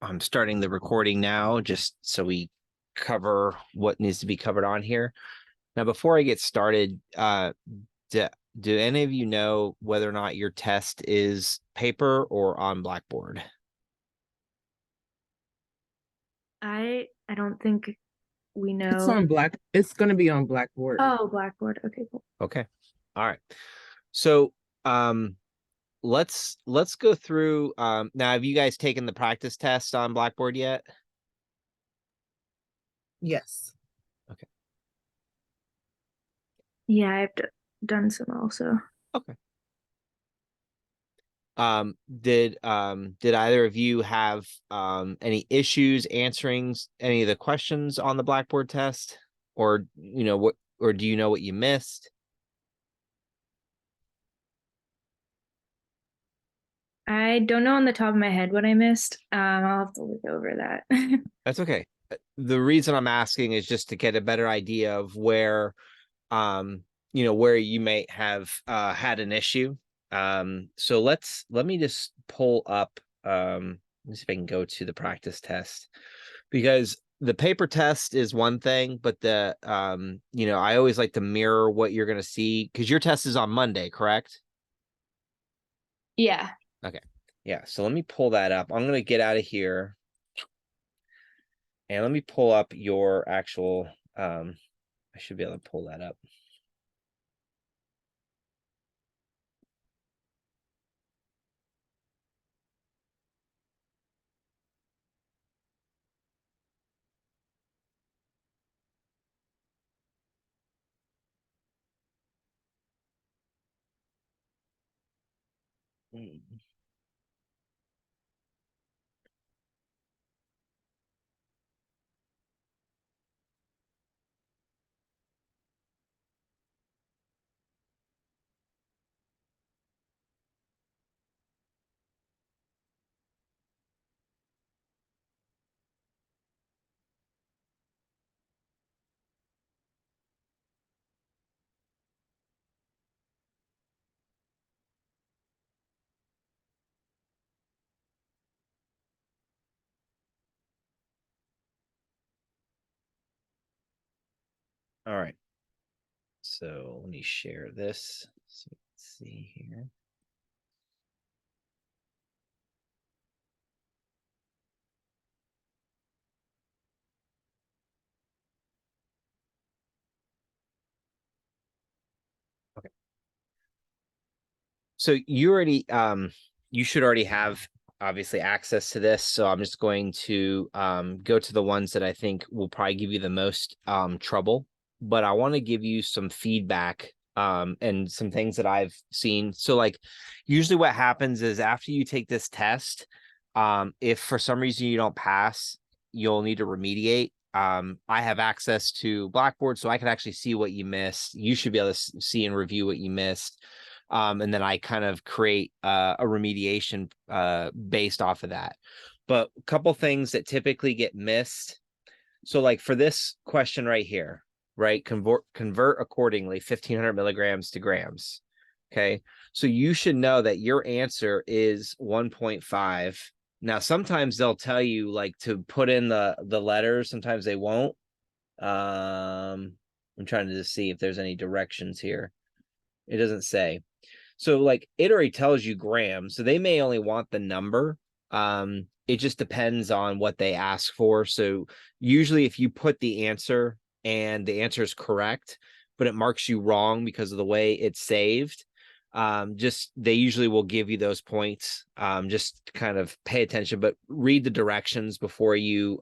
I'm starting the recording now just so we cover what needs to be covered on here. Now, before I get started, do, do any of you know whether or not your test is paper or on Blackboard? I don't think we It's know. on it's going to be on Blackboard. Oh, Blackboard. Okay, cool. Okay. All right. So, let's go through now. Have you guys taken the practice test on Blackboard yet? Yes. Okay. Yeah, done some also. Okay. Did either of you have any issues answering any of the questions on the Blackboard test, or do you know what you missed? I don't know on the top of my head what I missed. I'll have to look over that. That's okay. The reason I'm asking is just to get a better idea of where where you may have had an issue. So let me just pull up let me see if I can go to the practice test, because the paper test is one thing, but the I always like to mirror what you're going to see, because your test is on Monday, correct? Yeah. Okay. Yeah, so let me pull that up. I'm going to get out of here and let me pull up your actual I should be able to pull that up. All right. So let me share this. So let's see here. Okay. So you should already have obviously access to this. So I'm just going to go to the ones that I think will probably give you the most trouble. But I want to give you some feedback and some things that I've seen. So like usually what happens is after you take this test, if for some reason you don't pass, you'll need to remediate. I have access to Blackboard, so I can actually see what you missed. You should be able to see and review what you missed. And then I kind of create a remediation based off of that. But a couple things that typically get missed. So like for this question right here, right? Convert accordingly 1,500 milligrams to grams. Okay. So you should know that your answer is 1.5. Now, sometimes they'll tell you like to put in the letters. Sometimes they won't. I'm trying to just see if there's any directions here. It doesn't say. So like it already tells you grams, so they may only want the number. It just depends on what they ask for. So usually if you put the answer and the answer is correct, but it marks you wrong because of the way it's saved, just they usually will give you those points. Just kind of pay attention, but read the directions before you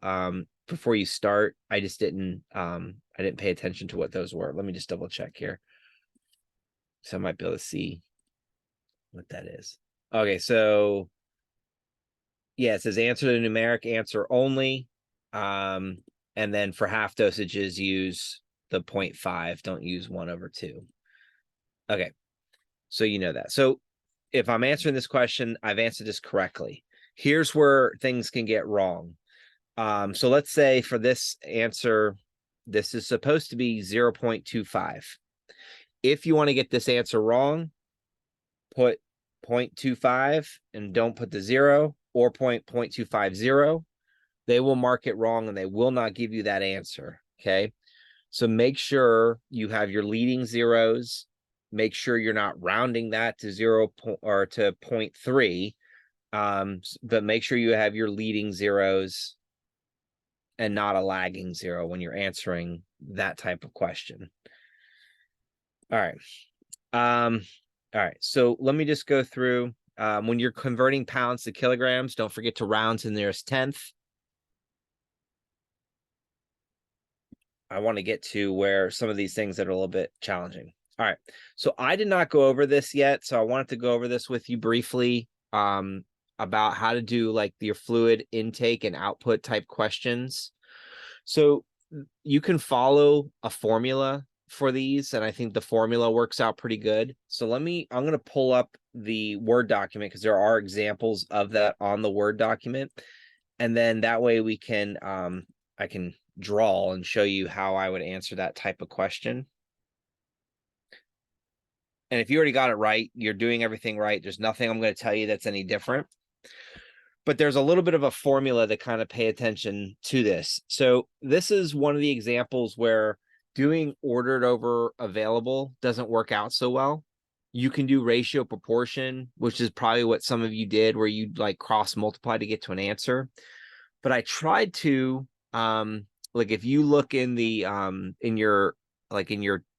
start. I didn't pay attention to what those were. Let me just double check here. So I might be able to see what that is. Okay, so yeah, it says answer the numeric answer only. And then for half dosages, use the 0.5. Don't use 1/2. Okay, so you know that. So if I'm answering this question, I've answered this correctly. Here's where things can get wrong. So let's say for this answer, this is supposed to be 0.25. If you want to get this answer wrong, put 0.25 and don't put the 0, or 0.250 they will mark it wrong and they will not give you that answer. Okay. So make sure you have your leading zeros. Make sure you're not rounding that to 0 or to 0.3. But make sure you have your leading zeros and not a lagging zero when you're answering that type of question. All right. All right. So let me just go through. When you're converting pounds to kilograms, don't forget to round to the nearest tenth. I want to get to where some of these things that are a little bit challenging. All right. So I did not go over this yet. So I wanted to go over this with you briefly about how to do like your fluid intake and output type questions. So you can follow a formula for these, and I think the formula works out pretty good. So I'm going to pull up the Word document because there are examples of that on the Word document. And then that way we can, I can draw and show you how I would answer that type of question. And if you already got it right, you're doing everything right. There's nothing I'm going to tell you that's any different. But there's a little bit of a formula to kind of pay attention to this. So this is one of the examples where doing ordered over available doesn't work out so well. You can do ratio proportion, which is probably what some of you did, where you like cross multiply to get to an answer. But I tried to, like if you look in the in your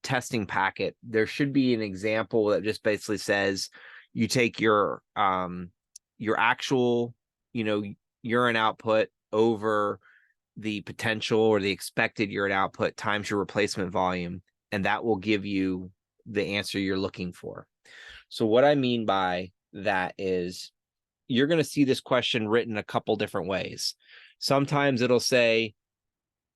testing packet, there should be an example that just basically says you take your actual, urine output over the potential or the expected urine output times your replacement volume, and that will give you the answer you're looking for. So what I mean by that is you're going to see this question written a couple different ways. Sometimes it'll say,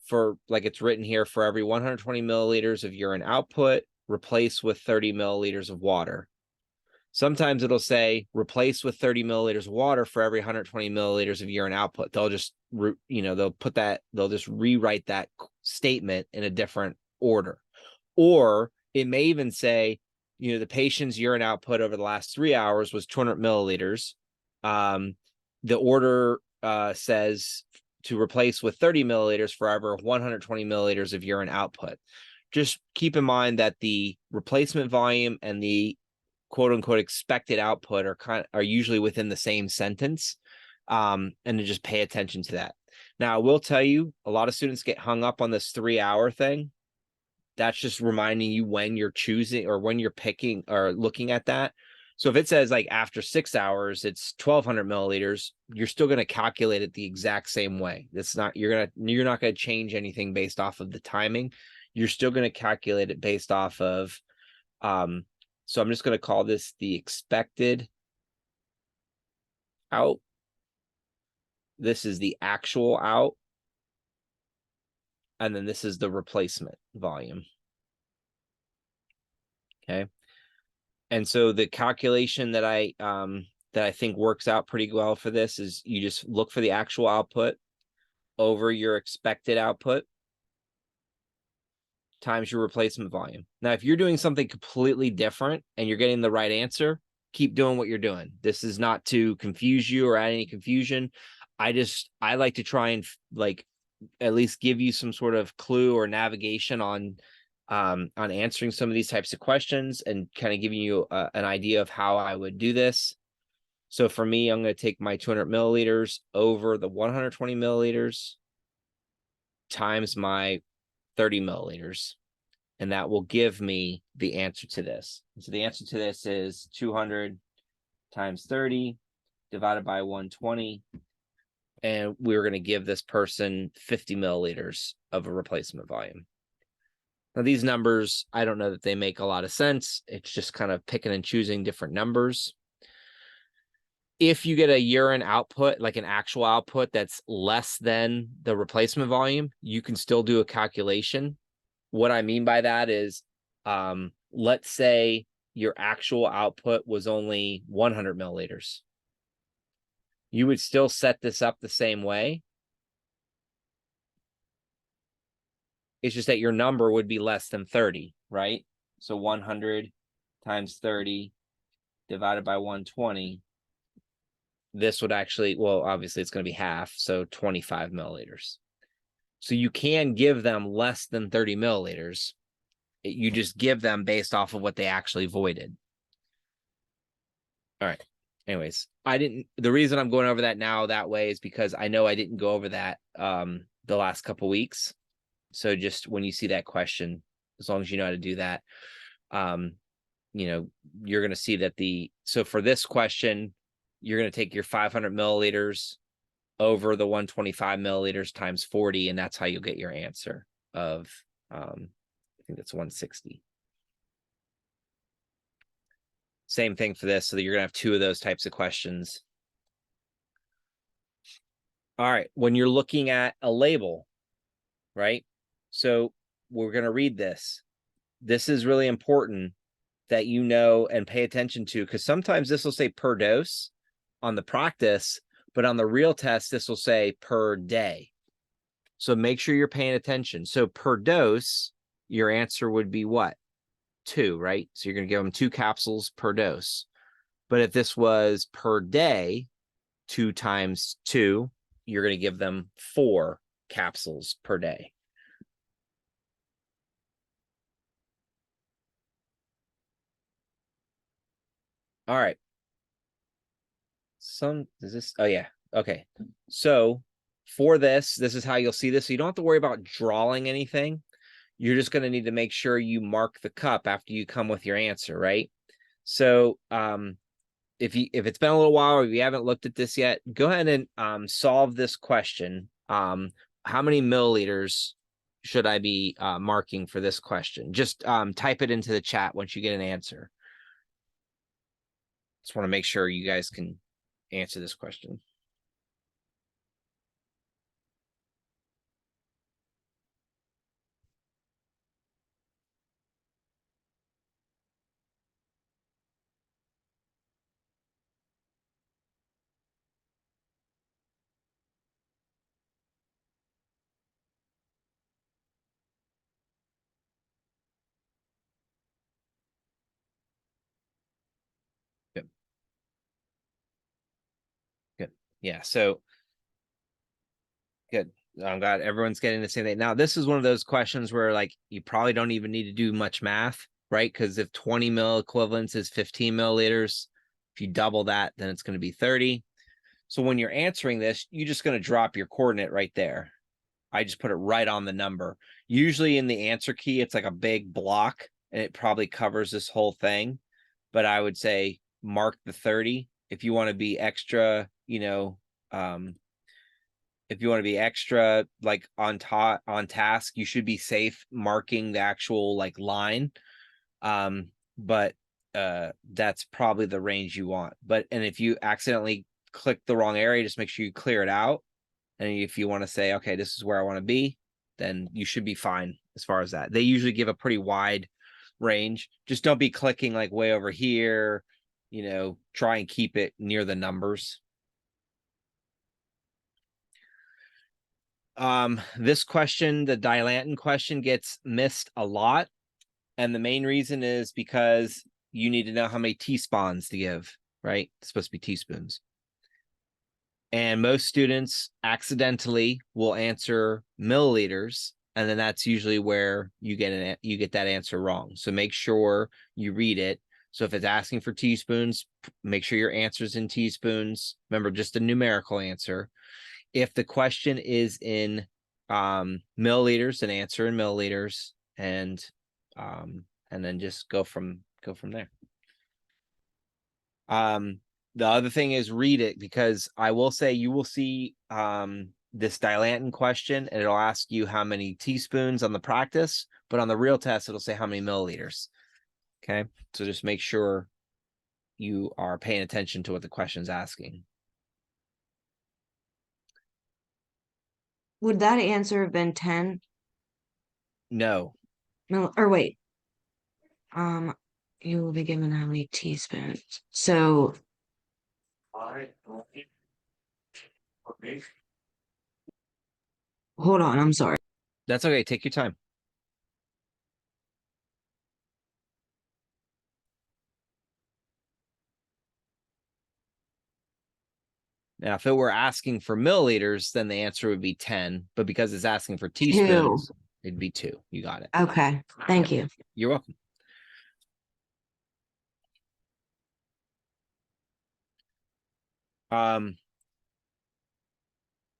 for like it's written here, for every 120 milliliters of urine output, replace with 30 milliliters of water. Sometimes it'll say replace with 30 milliliters of water for every 120 milliliters of urine output. They'll just, they'll just rewrite that statement in a different order. Or it may even say, the patient's urine output over the last 3 hours was 200 milliliters. The order says to replace with 30 milliliters for every 120 milliliters of urine output. Just keep in mind that the replacement volume and the quote unquote expected output are usually within the same sentence. And to just pay attention to that. Now, I will tell you, a lot of students get hung up on this 3 hour thing. That's just reminding you when you're choosing or when you're picking or looking at that. So if it says like after 6 hours, it's 1200 milliliters, you're still going to calculate it the exact same way. That's not, you're not going to change anything based off of the timing. You're still going to calculate it based off of, so I'm just going to call this the expected out. This is the actual out. And then this is the replacement volume. Okay. And so the calculation that I think works out pretty well for this is you just look for the actual output over your expected output times your replacement volume. Now, if you're doing something completely different and you're getting the right answer, keep doing what you're doing. This is not to confuse you or add any confusion. I like to try and like at least give you some sort of clue or navigation on answering some of these types of questions and kind of giving you an idea of how I would do this. So for me, I'm going to take my 200 milliliters over the 120 milliliters times my 30 milliliters. And that will give me the answer to this. So the answer to this is 200 times 30 divided by 120. And we're going to give this person 50 milliliters of a replacement volume. Now, these numbers, I don't know that they make a lot of sense. It's just kind of picking and choosing different numbers. If you get a urine output, like an actual output that's less than the replacement volume, you can still do a calculation. What I mean by that is, let's say your actual output was only 100 milliliters. You would still set this up the same way. It's just that your number would be less than 30, right? So 100 times 30 divided by 120 this would actually, well, obviously it's going to be half, so 25 milliliters. So you can give them less than 30 milliliters. You just give them based off of what they actually voided. All right. Anyways, the reason I'm going over that now that way is because I know I didn't go over that the last couple weeks. So just when you see that question, as long as you know how to do that, you know, you're going to see that so for this question, you're going to take your 500 milliliters over the 125 milliliters times 40, and that's how you'll get your answer of, I think that's 160. Same thing for this. So that you're going to have two of those types of questions. All right. When you're looking at a label, right? So we're going to read this. This is really important that you know and pay attention to, because sometimes this will say per dose on the practice, but on the real test, this will say per day. So make sure you're paying attention. So per dose, your answer would be what? 2, right? So you're going to give them 2 capsules per dose. But if this was per day, 2 times 2, you're going to give them 4 capsules per day. All right. Oh yeah. Okay. So for this is how you'll see this. So you don't have to worry about drawing anything. You're just going to need to make sure you mark the cup after you come with your answer, right? So if it's been a little while or if you haven't looked at this yet, go ahead and solve this question. How many milliliters should I be marking for this question? Just type it into the chat once you get an answer. Just want to make sure you guys can answer this question. Good. Good. Yeah. So good. I'm glad everyone's getting the same thing. Now, this is one of those questions where like you probably don't even need to do much math, right? Because if 20 mil equivalents is 15 milliliters, if you double that, then it's going to be 30. So when you're answering this, you're just going to drop your coordinate right there. I just put it right on the number. Usually in the answer key, it's like a big block and it probably covers this whole thing. But I would say mark the 30 if you want to be extra, you know, if you want to be extra like on task, you should be safe marking the actual like line. But that's probably the range you want. And if you accidentally click the wrong area, just make sure you clear it out. And if you want to say, okay, this is where I want to be, then you should be fine as far as that. They usually give a pretty wide range. Just don't be clicking like way over here, you know, try and keep it near the numbers. This question, the dilantin question, gets missed a lot. And the main reason is because you need to know how many teaspoons to give, right? It's supposed to be teaspoons. And most students accidentally will answer milliliters, and then that's usually where you get that answer wrong. So make sure you read it. So if it's asking for teaspoons, make sure your answer is in teaspoons. Remember, just a numerical answer. If the question is in milliliters, then answer in milliliters, and then just go from there. The other thing is read it, because I will say you will see this dilantin question and it'll ask you how many teaspoons on the practice, but on the real test, it'll say how many milliliters. Okay. So just make sure you are paying attention to what the question's asking. Would that answer have been 10? No. Or wait. You will be given how many teaspoons? So hold on, I'm sorry. That's okay. Take your time. Now, if it were asking for milliliters, then the answer would be 10. But because it's asking for teaspoons, it'd be 2. You got it. Okay, thank you. You're welcome.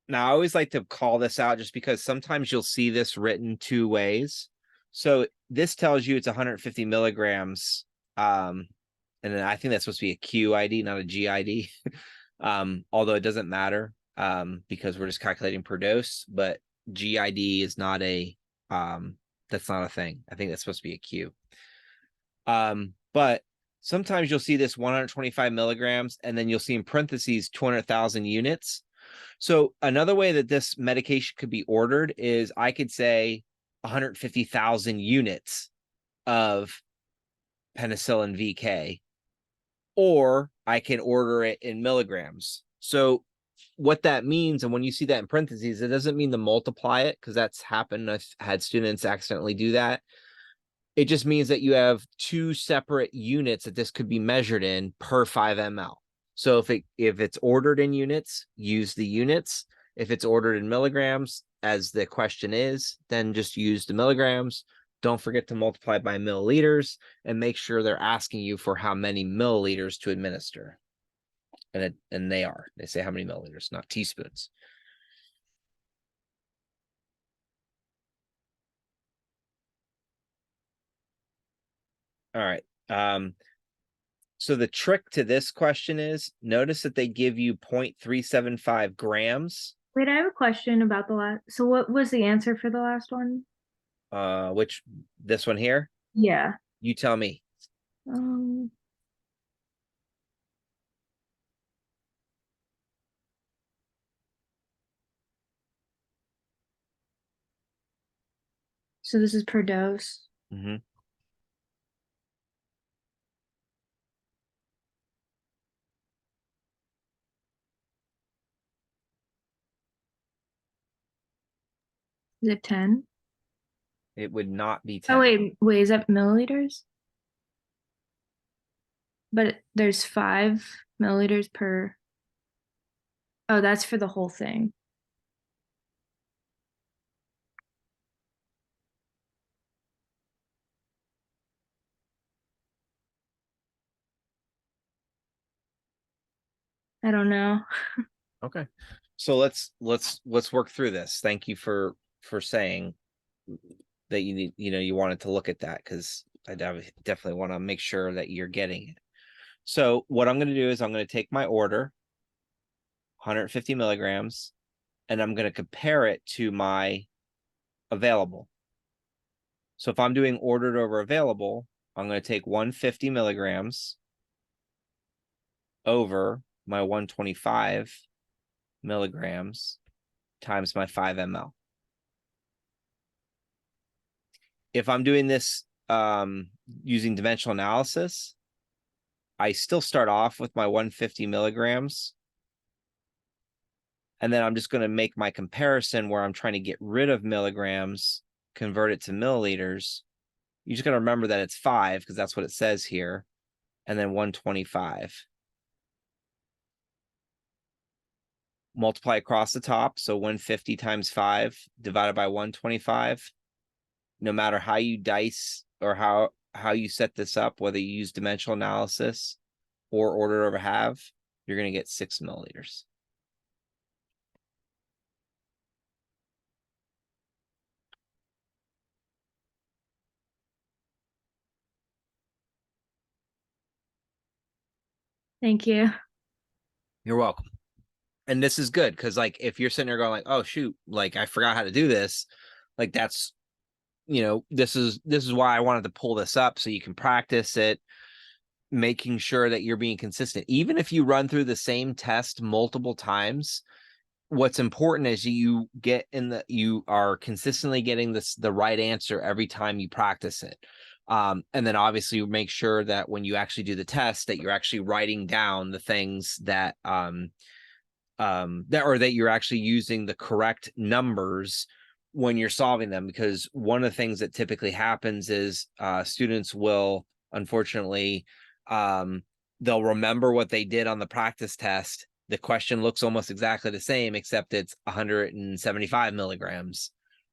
Now I always like to call this out just because sometimes you'll see this written 2 ways. So this tells you it's 150 milligrams. And then I think that's supposed to be a QID, not a GID. Although it doesn't matter because we're just calculating per dose, but GID is not a that's not a thing. I think that's supposed to be a Q. But sometimes you'll see this 125 milligrams, and then you'll see in parentheses 200,000 units. So another way that this medication could be ordered is I could say 150,000 units of penicillin VK, or I can order it in milligrams. So what that means, and when you see that in parentheses, it doesn't mean to multiply it, because that's happened. I've had students accidentally do that. It just means that you have 2 separate units that this could be measured in per 5 ml. So if it's ordered in units, use the units. If it's ordered in milligrams, as the question is, then just use the milligrams. Don't forget to multiply by milliliters and make sure they're asking you for how many milliliters to administer. And they say how many milliliters, not teaspoons. All right. So the trick to this question is, notice that they give you 0.375 grams. Wait, I have a question about the last. So what was the answer for the last one? This one here? Yeah. You tell me. So this is per dose. Mm-hmm. Is it 10? It would not be 10. Oh, wait, is that milliliters? But there's 5 milliliters per. Oh, that's for the whole thing. I don't know. Okay. So let's work through this. Thank you for saying that you wanted to look at that, because I definitely want to make sure that you're getting it. So what I'm going to do is I'm going to take my order, 150 milligrams, and I'm going to compare it to my available. So if I'm doing ordered over available, I'm going to take 150 milligrams over my 125 milligrams times my 5 ml. If I'm doing this using dimensional analysis, I still start off with my 150 milligrams. And then I'm just going to make my comparison where I'm trying to get rid of milligrams, convert it to milliliters. You just got to remember that it's 5, because that's what it says here. And then 125. Multiply across the top. So 150 times 5 divided by 125. No matter how you dice or how you set this up, whether you use dimensional analysis or order over half, you're going to get 6 milliliters. Thank you. You're welcome. And this is good, because like if you're sitting there going like, oh shoot, like I forgot how to do this, like that's, this is why I wanted to pull this up, so you can practice it, making sure that you're being consistent. Even if you run through the same test multiple times, what's important is you are consistently getting the right answer every time you practice it. And then obviously make sure that when you actually do the test, that you're actually writing down the things that that you're actually using the correct numbers when you're solving them. Because one of the things that typically happens is students will, unfortunately, they'll remember what they did on the practice test, the question looks almost exactly the same, except it's 175 milligrams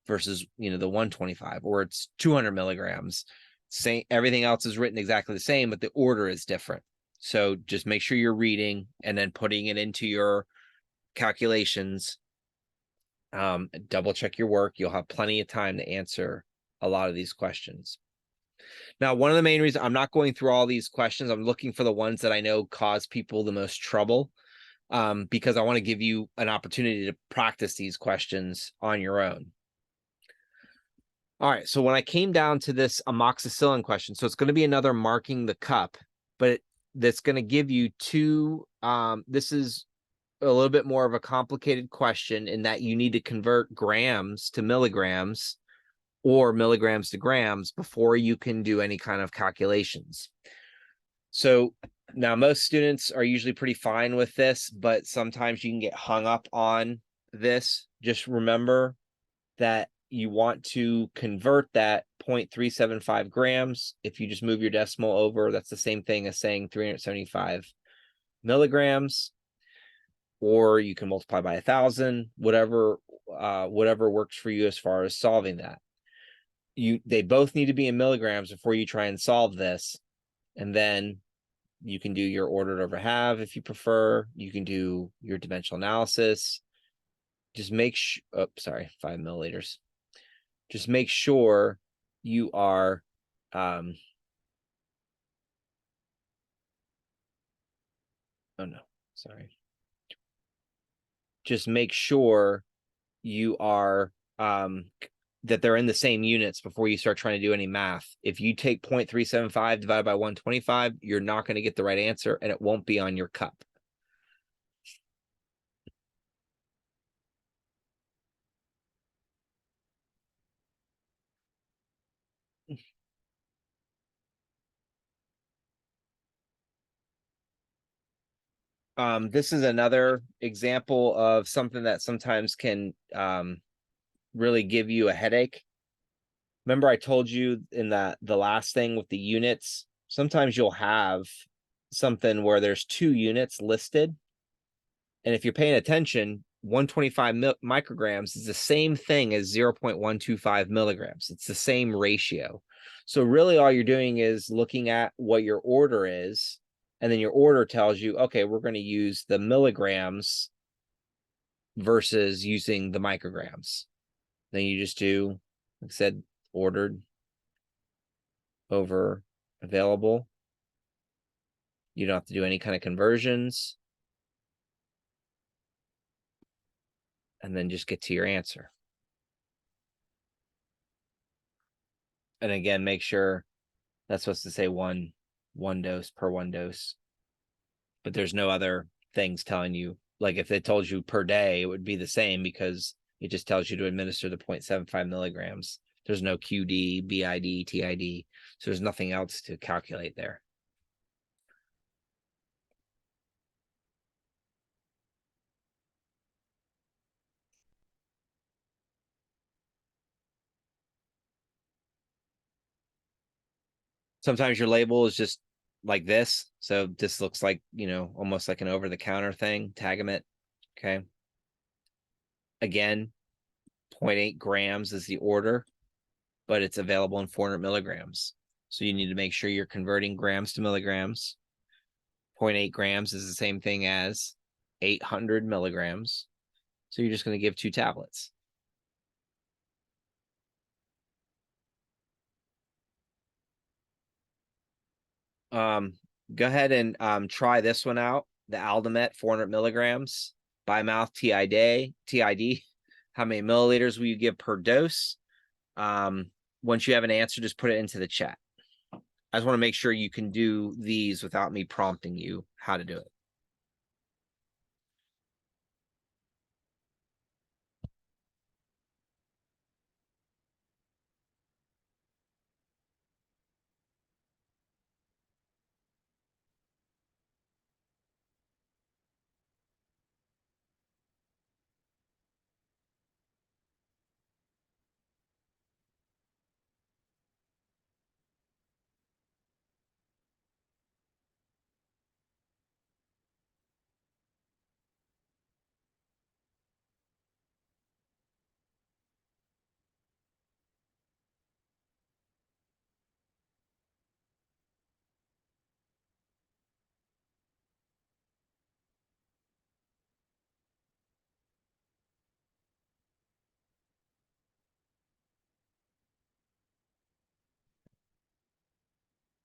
versus, the 125, or it's 200 milligrams. Same, everything else is written exactly the same, but the order is different. So just make sure you're reading and then putting it into your calculations. Double check your work. You'll have plenty of time to answer a lot of these questions. Now, one of the main reasons I'm not going through all these questions, I'm looking for the ones that I know cause people the most trouble, because I want to give you an opportunity to practice these questions on your own. All right, so when I came down to this amoxicillin question, so it's going to be another marking the cup, but that's going to give you two, this is a little bit more of a complicated question in that you need to convert grams to milligrams or milligrams to grams before you can do any kind of calculations. So now most students are usually pretty fine with this, but sometimes you can get hung up on this. Just remember that you want to convert that 0.375 grams. If you just move your decimal over, that's the same thing as saying 375 milligrams, or you can multiply by 1,000, whatever works for you as far as solving that. They both need to be in milligrams before you try and solve this. And then you can do your ordered over half if you prefer. You can do your dimensional analysis. Just make sure, 5 milliliters. Just make sure you are, oh no, sorry. Just make sure you are, that they're in the same units before you start trying to do any math. If you take 0.375 divided by 125, you're not going to get the right answer and it won't be on your cup. This is another example of something that sometimes can really give you a headache. Remember I told you in the last thing with the units, sometimes you'll have something where there's 2 units listed. And if you're paying attention, 125 micrograms is the same thing as 0.125 milligrams. It's the same ratio. So really all you're doing is looking at what your order is, and then your order tells you, okay, we're going to use the milligrams versus using the micrograms. Then you just do, like I said, ordered over available. You don't have to do any kind of conversions. And then just get to your answer. And again, make sure that's supposed to say one dose per 1 dose. But there's no other things telling you, like if they told you per day, it would be the same because it just tells you to administer the 0.75 milligrams. There's no QD, BID, TID. So there's nothing else to calculate there. Sometimes your label is just like this. So this looks like, almost like an over-the-counter thing. Tag them it. Okay. Again, 0.8 grams is the order, but it's available in 400 milligrams. So you need to make sure you're converting grams to milligrams. 0.8 grams is the same thing as 800 milligrams. So you're just going to give 2 tablets. Go ahead and try this one out. The Aldamet 400 milligrams by mouth TID. How many milliliters will you give per dose? Once you have an answer, just put it into the chat. I just want to make sure you can do these without me prompting you how to do it.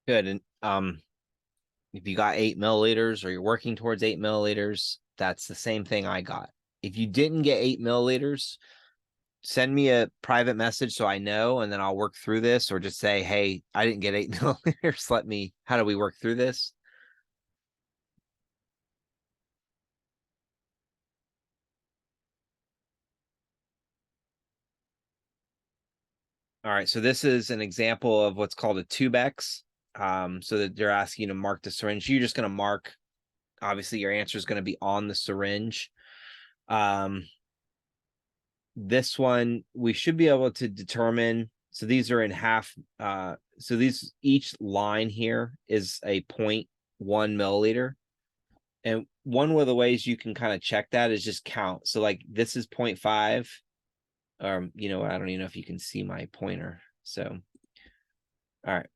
Good. And if you got 8 milliliters or you're working towards 8 milliliters, that's the same thing I got. If you didn't get 8 milliliters, send me a private message so I know, and then I'll work through this, or just say, hey, I didn't get 8 milliliters. How do we work through this? All right, so this is an example of what's called a tubex. So that they're asking you to mark the syringe. You're just going to mark, obviously your answer is going to be on the syringe. This one, we should be able to determine, so these are in half, so these, each line here is a 0.1 milliliter. And one of the ways you can kind of check that is just count. So like this is 0.5. You know, I don't even know if you can see my pointer. So, all right,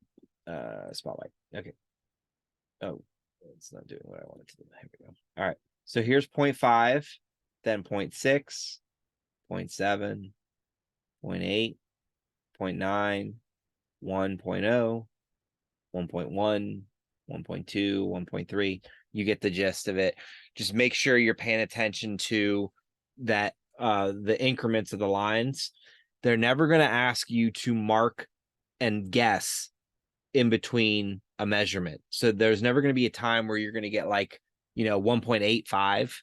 spotlight. Okay. Oh, it's not doing what I wanted to do. Here we go. All right. So here's 0.5, then 0.6, 0.7, 0.8, 0.9, 1.0, 1.1, 1.2, 1.3. You get the gist of it. Just make sure you're paying attention to that, the increments of the lines. They're never going to ask you to mark and guess in between a measurement. So there's never going to be a time where you're going to get like, you know, 1.85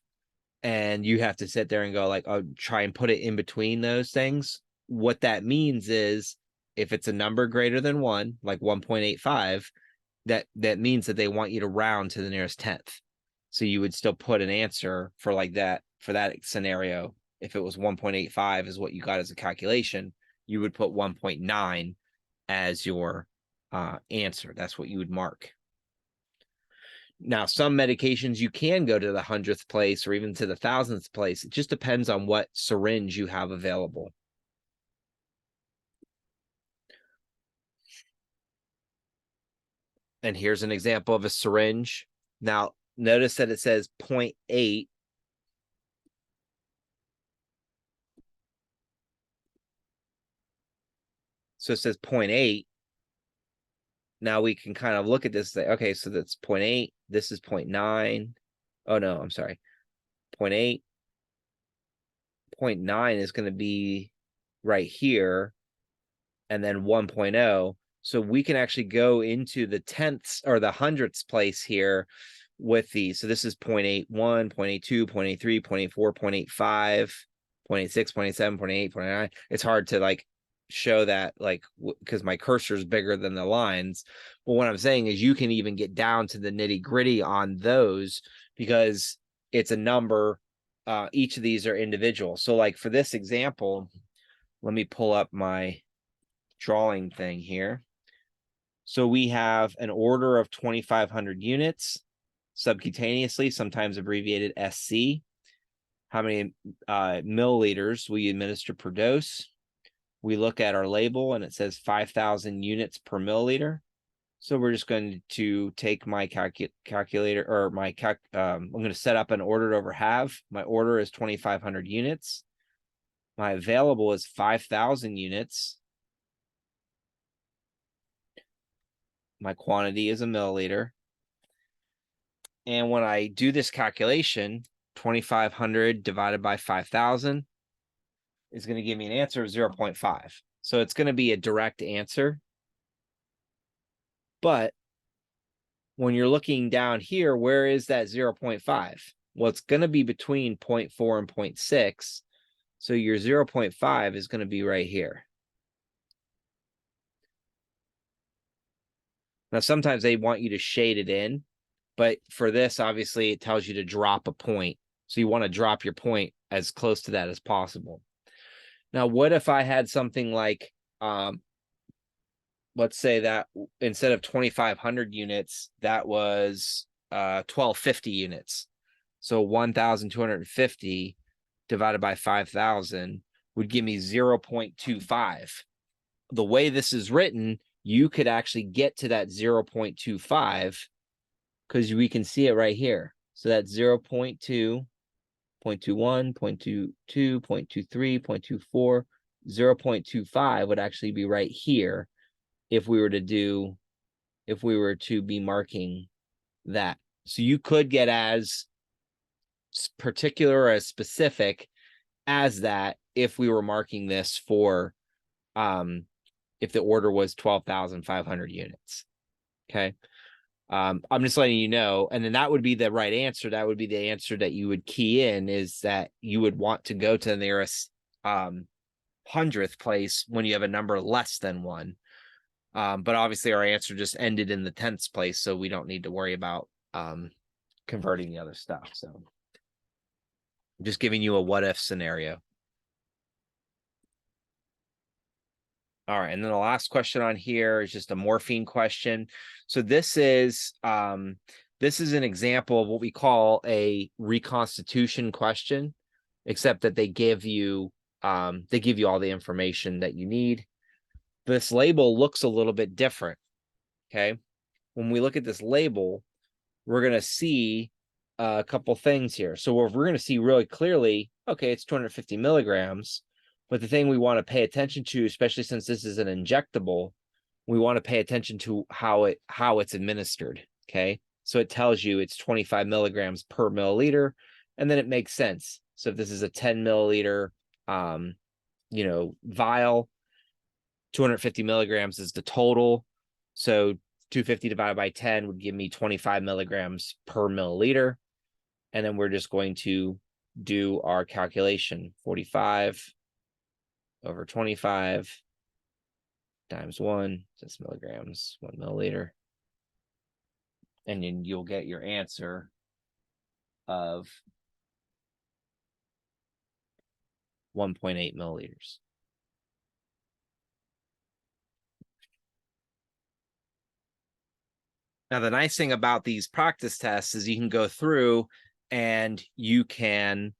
and you have to sit there and go like, oh, try and put it in between those things. What that means is if it's a number greater than 1, like 1.85, that means that they want you to round to the nearest 10th. So you would still put an answer for like that, for that scenario. If it was 1.85 is what you got as a calculation, you would put 1.9 as your answer. That's what you would mark. Now, some medications you can go to the 100th place or even to the 1000th place. It just depends on what syringe you have available. And here's an example of a syringe. Now, notice that it says 0.8. So it says 0.8. Now we can kind of look at this. Okay, so that's 0.8. This is 0.9. Oh, no, I'm sorry. 0.8. 0.9 is going to be right here. And then 1.0. So we can actually go into the 10ths or the 100ths place here with these. So this is 0.81, 0.82, 0.83, 0.84, 0.85, 0.86, 0.87, 0.8, 0.9. It's hard to like show that like because my cursor is bigger than the lines. But what I'm saying is you can even get down to the nitty gritty on those because it's a number. Each of these are individual. So like for this example, let me pull up my drawing thing here. So we have an order of 2,500 units subcutaneously, sometimes abbreviated SC. How many milliliters we administer per dose? We look at our label and it says 5,000 units per milliliter. So we're just going to take my calculator or my I'm going to set up an ordered over half. My order is 2,500 units. My available is 5,000 units. My quantity is a milliliter. And when I do this calculation, 2,500 divided by 5,000 is going to give me an answer of 0.5. So it's going to be a direct answer. But when you're looking down here, where is that 0.5? Well, it's going to be between 0.4 and 0.6. So your 0.5 is going to be right here. Now, sometimes they want you to shade it in, but for this, obviously, it tells you to drop a point. So you want to drop your point as close to that as possible. Now, what if I had something like, let's say that instead of 2,500 units, that was 1,250 units. So 1,250 divided by 5,000 would give me 0.25. The way this is written, you could actually get to that 0.25 because we can see it right here. So that's 0.2, 0.21, 0.22, 0.23, 0.24, 0.25 would actually be right here if we were to do if we were to be marking that. So you could get as particular or as specific as that if we were marking this for if the order was 12,500 units. Okay. I'm just letting you know, and then that would be the right answer. That would be the answer that you would key in, is that you would want to go to the nearest 100th place when you have a number less than 1. But obviously our answer just ended in the 10th place, so we don't need to worry about converting the other stuff. So I'm just giving you a what if scenario. All right, and then the last question on here is just a morphine question. So this is an example of what we call a reconstitution question, except that they give you all the information that you need. This label looks a little bit different. Okay, when we look at this label, we're going to see a couple things here. So we're going to see really clearly, okay, it's 250 milligrams. But the thing we want to pay attention to, especially since this is an injectable, we want to pay attention to how it's administered. Okay. So it tells you it's 25 milligrams per milliliter, and then it makes sense. So if this is a 10 milliliter, vial, 250 milligrams is the total. So 250 divided by 10 would give me 25 milligrams per milliliter. And then we're just going to do our calculation. 45 over 25 times 1, that's milligrams, 1 milliliter. And then you'll get your answer of 1.8 milliliters. Now, the nice thing about these practice tests is you can go through and you can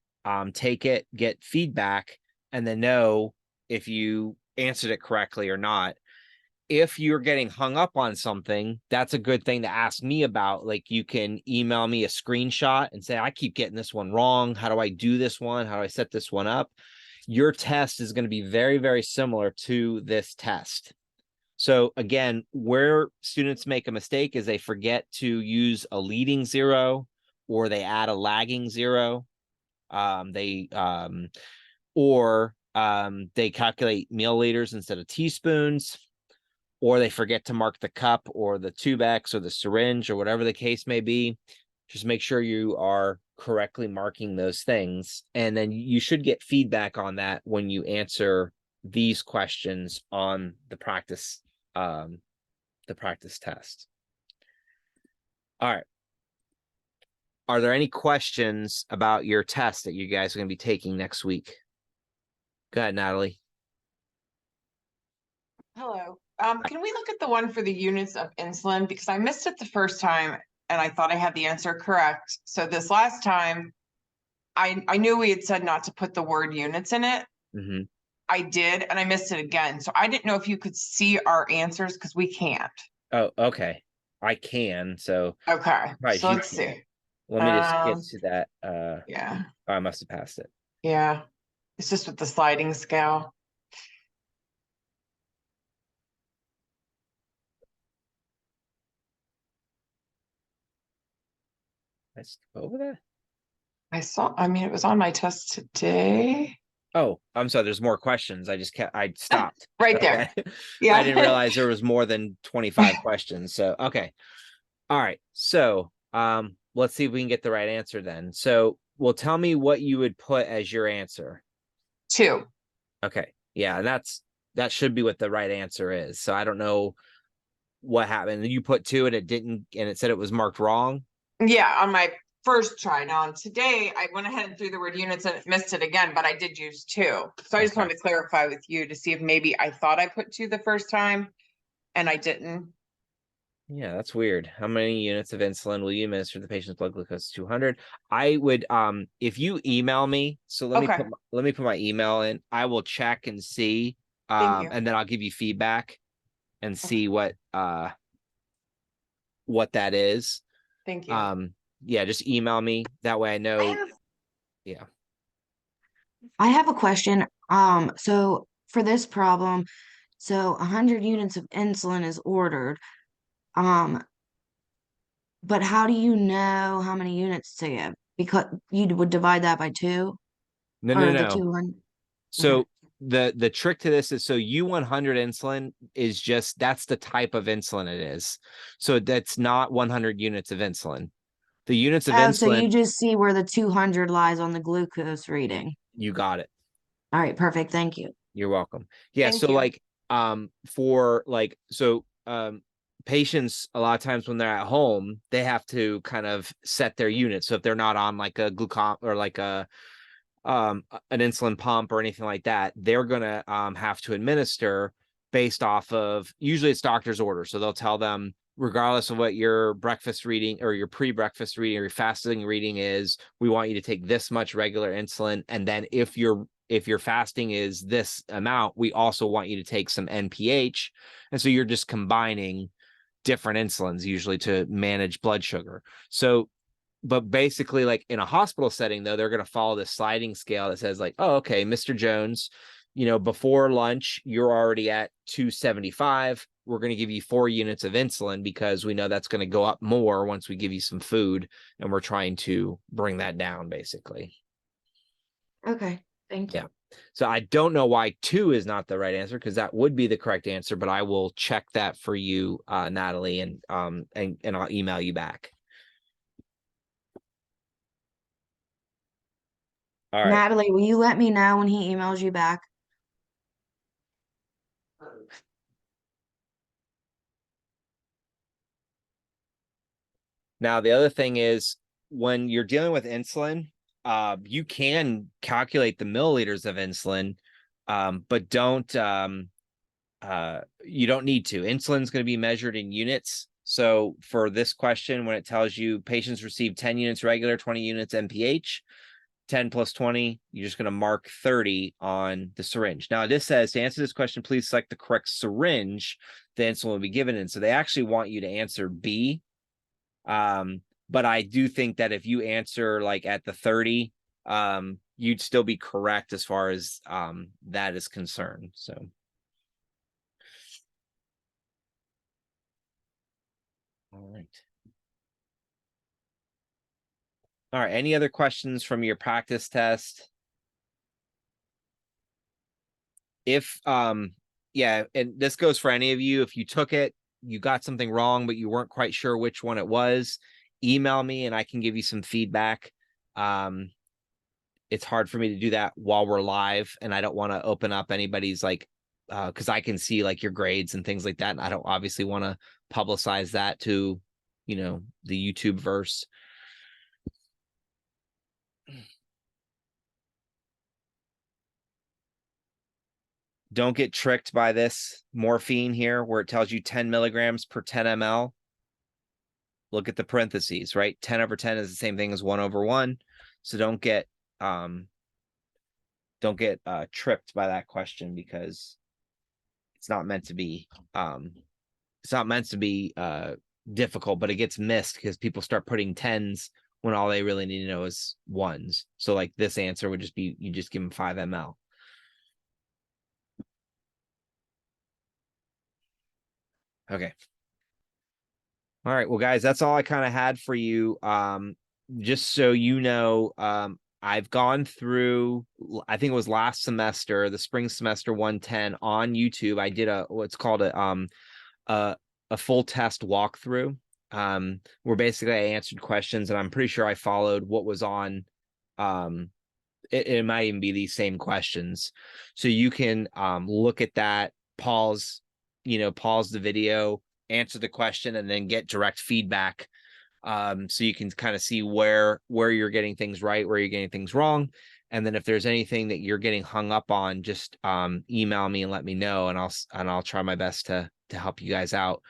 take it, get feedback, and then know if you answered it correctly or not. If you're getting hung up on something, that's a good thing to ask me about. Like, you can email me a screenshot and say, I keep getting this one wrong. How do I do this one? How do I set this one up? Your test is going to be very, very similar to this test. So again, where students make a mistake is they forget to use a leading zero, or they add a lagging zero. They calculate milliliters instead of teaspoons, or they forget to mark the cup or the tube X or the syringe or whatever the case may be. Just make sure you are correctly marking those things. And then you should get feedback on that when you answer these questions on the practice test. All right. Are there any questions about your test that you guys are going to be taking next week? Go ahead, Natalie. Hello. Can we look at the one for the units of insulin? Because I missed it the first time and I thought I had the answer correct. So this last time, I knew we had said not to put the word units in it. Mm-hmm. I did, and I missed it again. So I didn't know if you could see our answers, because we can't. Oh, okay. I can. So Okay. right, So you let's can. see. Let me just get to that. Yeah. Oh, I must have passed it. Yeah. It's just with the sliding scale. I skip over that. I mean, it was on my test today. Oh, I'm sorry. There's more questions. I stopped. Right there. Okay. Yeah. I didn't realize there was more than 25 questions. So, okay. All right. So, let's see if we can get the right answer then. So, well, tell me what you would put as your answer. 2. Okay. Yeah. And that should be what the right answer is. So I don't know what happened. You put 2 and it didn't, and it said it was marked wrong. Yeah, on my first try. Now on today, I went ahead and threw the word units and it missed it again, but I did use 2. So I just Okay. wanted to clarify with you to see if maybe I thought I put 2 the first time and I didn't. Yeah, that's weird. How many units of insulin will you administer to the patient's blood glucose? 200. I would, if you email me, so let Okay. me put my email in. I will check and see, Thank you. and then I'll give you feedback and see what that is. Thank you. Yeah, just email me. That way I know. Yeah. I have a question. So for this problem, so 100 units of insulin is ordered. But how do you know how many units to give? Because you would divide that by two No, or no, the no. 200. So the trick to this is, so U100 insulin is just, that's the type of insulin it is. So that's not 100 units of insulin. The units of Oh, so insulin, you just see where the 200 lies on the glucose reading. you got it. All right, perfect. Thank you. You're welcome. Yeah. Thank So you. like, for like, so, patients, a lot of times when they're at home, they have to kind of set their units. So if they're not on like a glucon or like an insulin pump or anything like that, they're gonna have to administer based off of, usually it's doctor's order. So they'll tell them, regardless of what your breakfast reading or your pre-breakfast reading or your fasting reading is, we want you to take this much regular insulin. And then if your fasting is this amount, we also want you to take some NPH. And so you're just combining different insulins usually to manage blood sugar. So, but basically, like in a hospital setting, though, they're going to follow this sliding scale that says like, oh, okay, Mr. Jones, before lunch, you're already at 275. We're going to give you 4 units of insulin because we know that's going to go up more once we give you some food. And we're trying to bring that down, basically. Okay, thank you. Yeah. So I don't know why 2 is not the right answer, because that would be the correct answer, but I will check that for you, Natalie, and I'll email you back. All right. Natalie, will you let me know when he emails you back? Now, the other thing is, when you're dealing with insulin, you can calculate the milliliters of insulin, but you don't need to. Insulin's going to be measured in units. So for this question, when it tells you patients receive 10 units regular, 20 units NPH, 10 plus 20, you're just going to mark 30 on the syringe. Now, this says, to answer this question, please select the correct syringe the insulin will be given in. So they actually want you to answer B. But I do think that if you answer like at the 30, you'd still be correct as far as that is concerned. So. All right. All right. Any other questions from your practice test? If, yeah, and this goes for any of you, if you took it, you got something wrong, but you weren't quite sure which one it was, email me and I can give you some feedback. It's hard for me to do that while we're live, and I don't want to open up anybody's like, because I can see like your grades and things like that. And I don't obviously want to publicize that to, the YouTube verse. Don't get tricked by this morphine here where it tells you 10 milligrams per 10 ml. Look at the parentheses, right? 10 over 10 is the same thing as 1 over 1. So don't get tripped by that question, because it's not meant to be difficult, but it gets missed because people start putting 10s when all they really need to know is 1s. So like this answer would just be, you just give them 5 ml. Okay. All right. Well, guys, that's all I kind of had for you. Just so you know, I've gone through, I think it was last semester, the spring semester 110 on YouTube. I did what's called a full test walkthrough, where basically I answered questions, and I'm pretty sure I followed what was on, it might even be these same questions. So you can look at that, pause the video, answer the question, and then get direct feedback. So you can kind of see where you're getting things right, where you're getting things wrong. And then if there's anything that you're getting hung up on, just email me and let me know, and I'll try my best to help you guys out.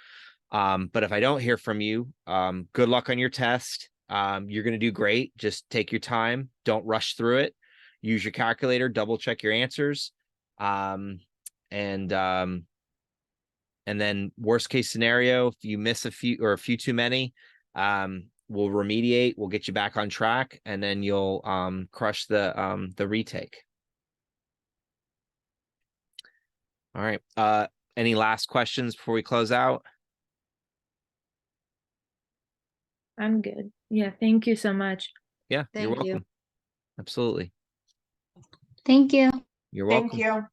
But if I don't hear from you, good luck on your test. You're going to do great. Just take your time. Don't rush through it. Use your calculator, double check your answers. And then worst case scenario, if you miss a few too many, we'll remediate, we'll get you back on track, and then you'll crush the retake. All right. Any last questions before we close out? I'm good. Yeah, thank you so much. Yeah, you're Thank you. welcome. Absolutely. Thank you. You're Thank welcome. you.